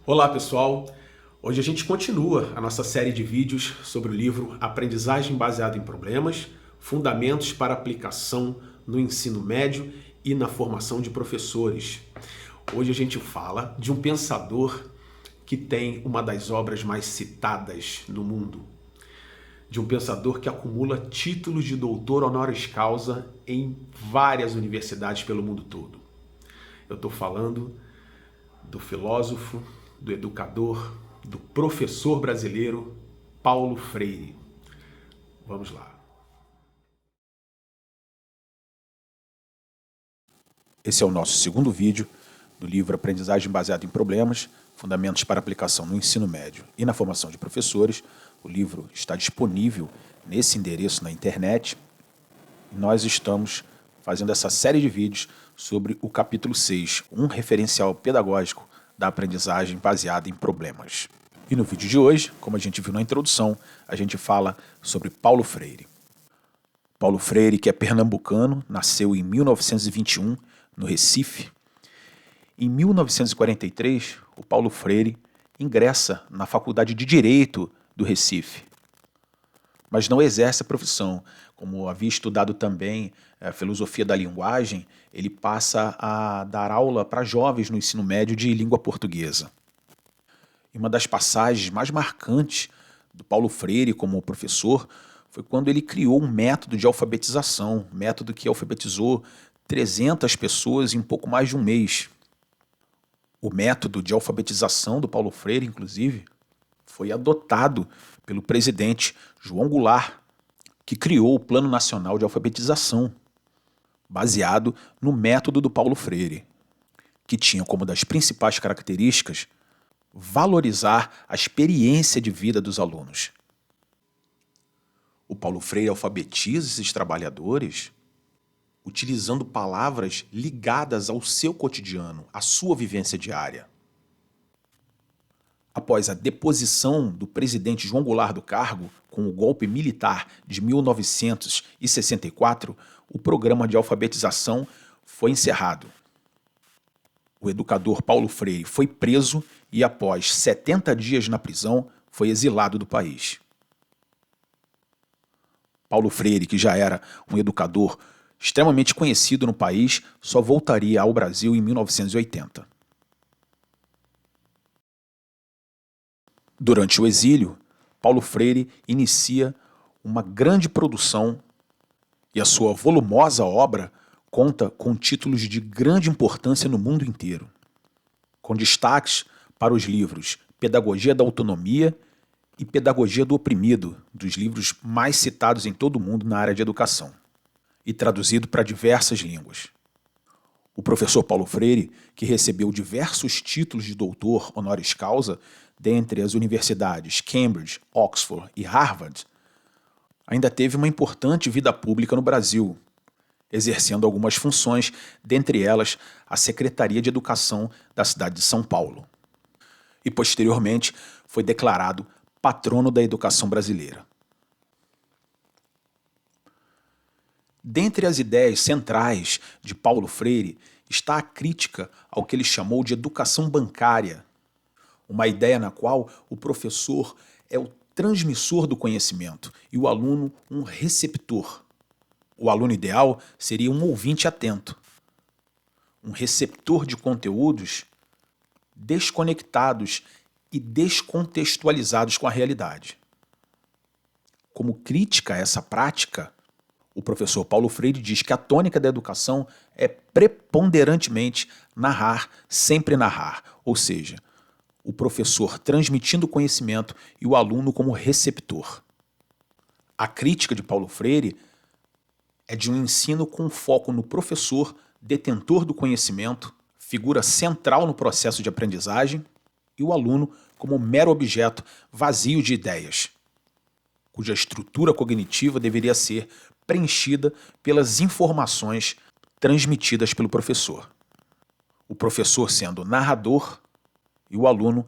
Olá pessoal, hoje a gente continua a nossa série de vídeos sobre o livro Aprendizagem Baseada em Problemas, Fundamentos para Aplicação no Ensino Médio e na Formação de Professores. Hoje a gente fala de um pensador que tem uma das obras mais citadas no mundo, de um pensador que acumula títulos de doutor honoris causa em várias universidades pelo mundo todo. Eu estou falando do filósofo, do educador, do professor brasileiro Paulo Freire. Vamos lá. Esse é o nosso segundo vídeo do livro Aprendizagem Baseada em Problemas, Fundamentos para Aplicação no Ensino Médio e na Formação de Professores. O livro está disponível nesse endereço na internet. Nós estamos fazendo essa série de vídeos sobre o capítulo 6, um referencial pedagógico da aprendizagem baseada em problemas. E no vídeo de hoje, como a gente viu na introdução, a gente fala sobre Paulo Freire. Paulo Freire, que é pernambucano, nasceu em 1921, no Recife. Em 1943, o Paulo Freire ingressa na Faculdade de Direito do Recife, mas não exerce a profissão. Como havia estudado também a filosofia da linguagem, ele passa a dar aula para jovens no ensino médio de língua portuguesa. E uma das passagens mais marcantes do Paulo Freire como professor foi quando ele criou um método de alfabetização, um método que alfabetizou 300 pessoas em pouco mais de um mês. O método de alfabetização do Paulo Freire, inclusive, foi adotado pelo presidente João Goulart, que criou o Plano Nacional de Alfabetização, baseado no método do Paulo Freire, que tinha como das principais características valorizar a experiência de vida dos alunos. O Paulo Freire alfabetiza esses trabalhadores utilizando palavras ligadas ao seu cotidiano, à sua vivência diária. Após a deposição do presidente João Goulart do cargo, com o golpe militar de 1964, o programa de alfabetização foi encerrado. O educador Paulo Freire foi preso e, após 70 dias na prisão, foi exilado do país. Paulo Freire, que já era um educador extremamente conhecido no país, só voltaria ao Brasil em 1980. Durante o exílio, Paulo Freire inicia uma grande produção e a sua volumosa obra conta com títulos de grande importância no mundo inteiro, com destaques para os livros Pedagogia da Autonomia e Pedagogia do Oprimido, dos livros mais citados em todo o mundo na área de educação, e traduzido para diversas línguas. O professor Paulo Freire, que recebeu diversos títulos de doutor honoris causa dentre as universidades Cambridge, Oxford e Harvard, ainda teve uma importante vida pública no Brasil, exercendo algumas funções, dentre elas a Secretaria de Educação da cidade de São Paulo. E posteriormente foi declarado patrono da educação brasileira. Dentre as ideias centrais de Paulo Freire está a crítica ao que ele chamou de educação bancária, uma ideia na qual o professor é o transmissor do conhecimento e o aluno um receptor. O aluno ideal seria um ouvinte atento, um receptor de conteúdos desconectados e descontextualizados com a realidade. Como crítica a essa prática, o professor Paulo Freire diz que a tônica da educação é preponderantemente narrar, sempre narrar, ou seja, o professor transmitindo conhecimento e o aluno como receptor. A crítica de Paulo Freire é de um ensino com foco no professor, detentor do conhecimento, figura central no processo de aprendizagem, e o aluno como mero objeto vazio de ideias, cuja estrutura cognitiva deveria ser preenchida pelas informações transmitidas pelo professor. O professor sendo narrador e o aluno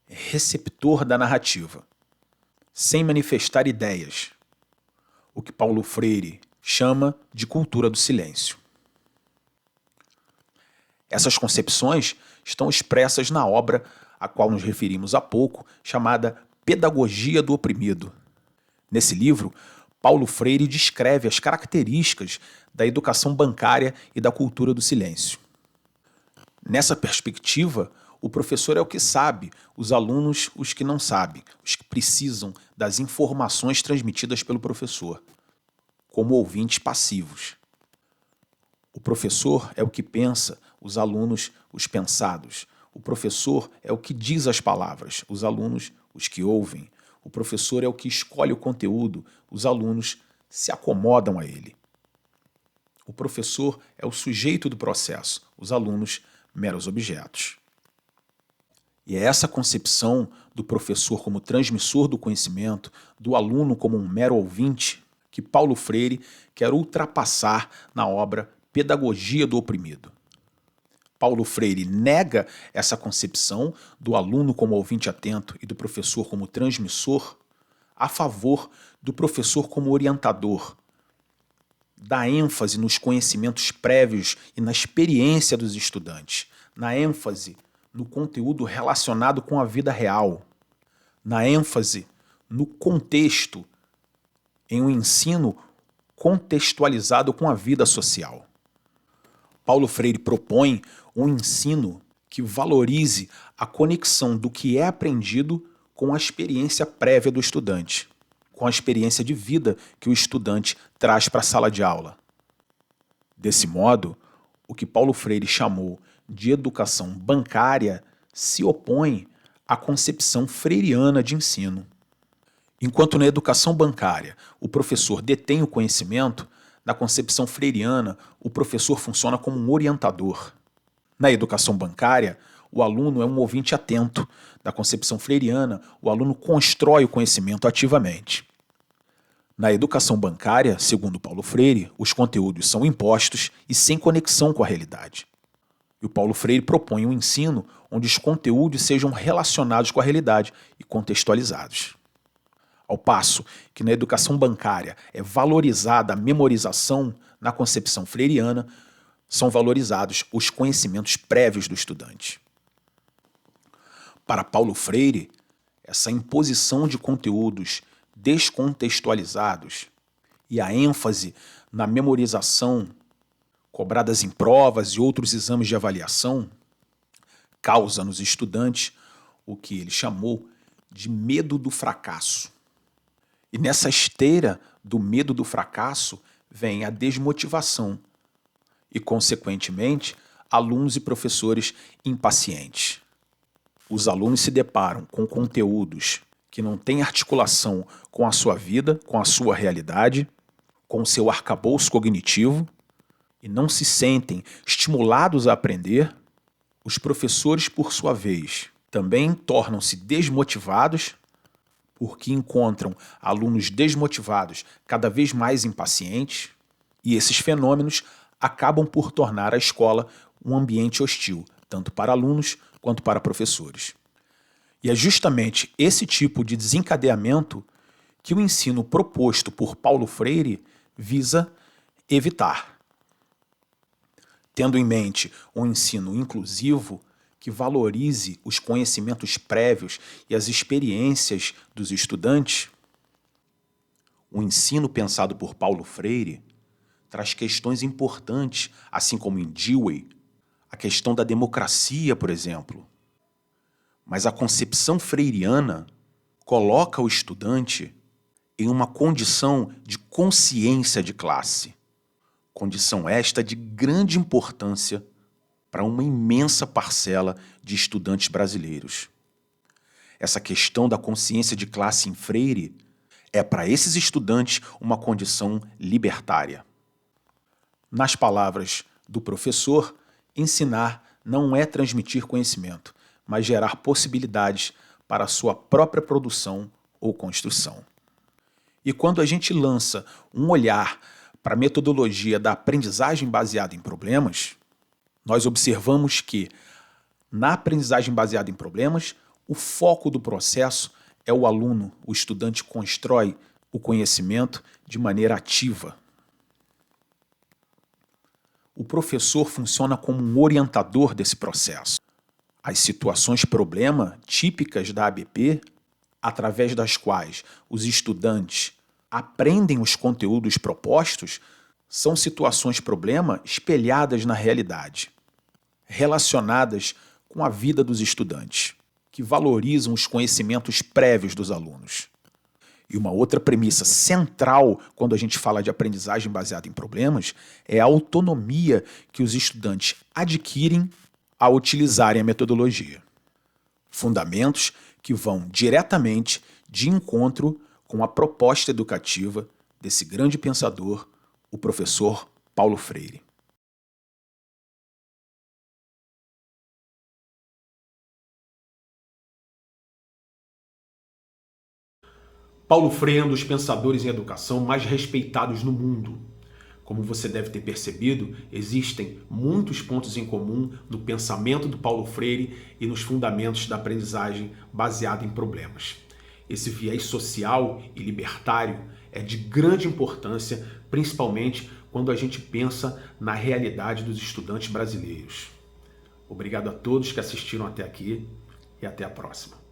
receptor da narrativa, sem manifestar ideias, o que Paulo Freire chama de cultura do silêncio. Essas concepções estão expressas na obra a qual nos referimos há pouco, chamada Pedagogia do Oprimido. Nesse livro, Paulo Freire descreve as características da educação bancária e da cultura do silêncio. Nessa perspectiva, o professor é o que sabe, os alunos os que não sabem, os que precisam das informações transmitidas pelo professor, como ouvintes passivos. O professor é o que pensa, os alunos os pensados. O professor é o que diz as palavras, os alunos os que ouvem. O professor é o que escolhe o conteúdo, os alunos se acomodam a ele. O professor é o sujeito do processo, os alunos meros objetos. E é essa concepção do professor como transmissor do conhecimento, do aluno como um mero ouvinte, que Paulo Freire quer ultrapassar na obra Pedagogia do Oprimido. Paulo Freire nega essa concepção do aluno como ouvinte atento e do professor como transmissor a favor do professor como orientador. Dá ênfase nos conhecimentos prévios e na experiência dos estudantes, na ênfase no conteúdo relacionado com a vida real, na ênfase no contexto, em um ensino contextualizado com a vida social. Paulo Freire propõe um ensino que valorize a conexão do que é aprendido com a experiência prévia do estudante, com a experiência de vida que o estudante traz para a sala de aula. Desse modo, o que Paulo Freire chamou de educação bancária se opõe à concepção freiriana de ensino. Enquanto na educação bancária o professor detém o conhecimento, na concepção freiriana o professor funciona como um orientador. Na educação bancária, o aluno é um ouvinte atento. Na concepção freiriana, o aluno constrói o conhecimento ativamente. Na educação bancária, segundo Paulo Freire, os conteúdos são impostos e sem conexão com a realidade. E o Paulo Freire propõe um ensino onde os conteúdos sejam relacionados com a realidade e contextualizados. Ao passo que na educação bancária é valorizada a memorização, na concepção freiriana são valorizados os conhecimentos prévios do estudante. Para Paulo Freire, essa imposição de conteúdos descontextualizados e a ênfase na memorização cobradas em provas e outros exames de avaliação causa nos estudantes o que ele chamou de medo do fracasso. E nessa esteira do medo do fracasso vem a desmotivação e, consequentemente, alunos e professores impacientes. Os alunos se deparam com conteúdos que não têm articulação com a sua vida, com a sua realidade, com o seu arcabouço cognitivo e não se sentem estimulados a aprender. Os professores, por sua vez, também tornam-se desmotivados porque encontram alunos desmotivados cada vez mais impacientes e esses fenômenos acabam por tornar a escola um ambiente hostil, tanto para alunos quanto para professores. E é justamente esse tipo de desencadeamento que o ensino proposto por Paulo Freire visa evitar. Tendo em mente um ensino inclusivo que valorize os conhecimentos prévios e as experiências dos estudantes, o ensino pensado por Paulo Freire traz questões importantes, assim como em Dewey, a questão da democracia, por exemplo. Mas a concepção freiriana coloca o estudante em uma condição de consciência de classe, condição esta de grande importância para uma imensa parcela de estudantes brasileiros. Essa questão da consciência de classe em Freire é para esses estudantes uma condição libertária. Nas palavras do professor, ensinar não é transmitir conhecimento, mas gerar possibilidades para a sua própria produção ou construção. E quando a gente lança um olhar para a metodologia da aprendizagem baseada em problemas, nós observamos que, na aprendizagem baseada em problemas, o foco do processo é o aluno, o estudante constrói o conhecimento de maneira ativa. O professor funciona como um orientador desse processo. As situações problema típicas da ABP, através das quais os estudantes aprendem os conteúdos propostos, são situações problema espelhadas na realidade, relacionadas com a vida dos estudantes, que valorizam os conhecimentos prévios dos alunos. E uma outra premissa central quando a gente fala de aprendizagem baseada em problemas é a autonomia que os estudantes adquirem ao utilizarem a metodologia. Fundamentos que vão diretamente de encontro com a proposta educativa desse grande pensador, o professor Paulo Freire. Paulo Freire é um dos pensadores em educação mais respeitados no mundo. Como você deve ter percebido, existem muitos pontos em comum no pensamento do Paulo Freire e nos fundamentos da aprendizagem baseada em problemas. Esse viés social e libertário é de grande importância, principalmente quando a gente pensa na realidade dos estudantes brasileiros. Obrigado a todos que assistiram até aqui e até a próxima.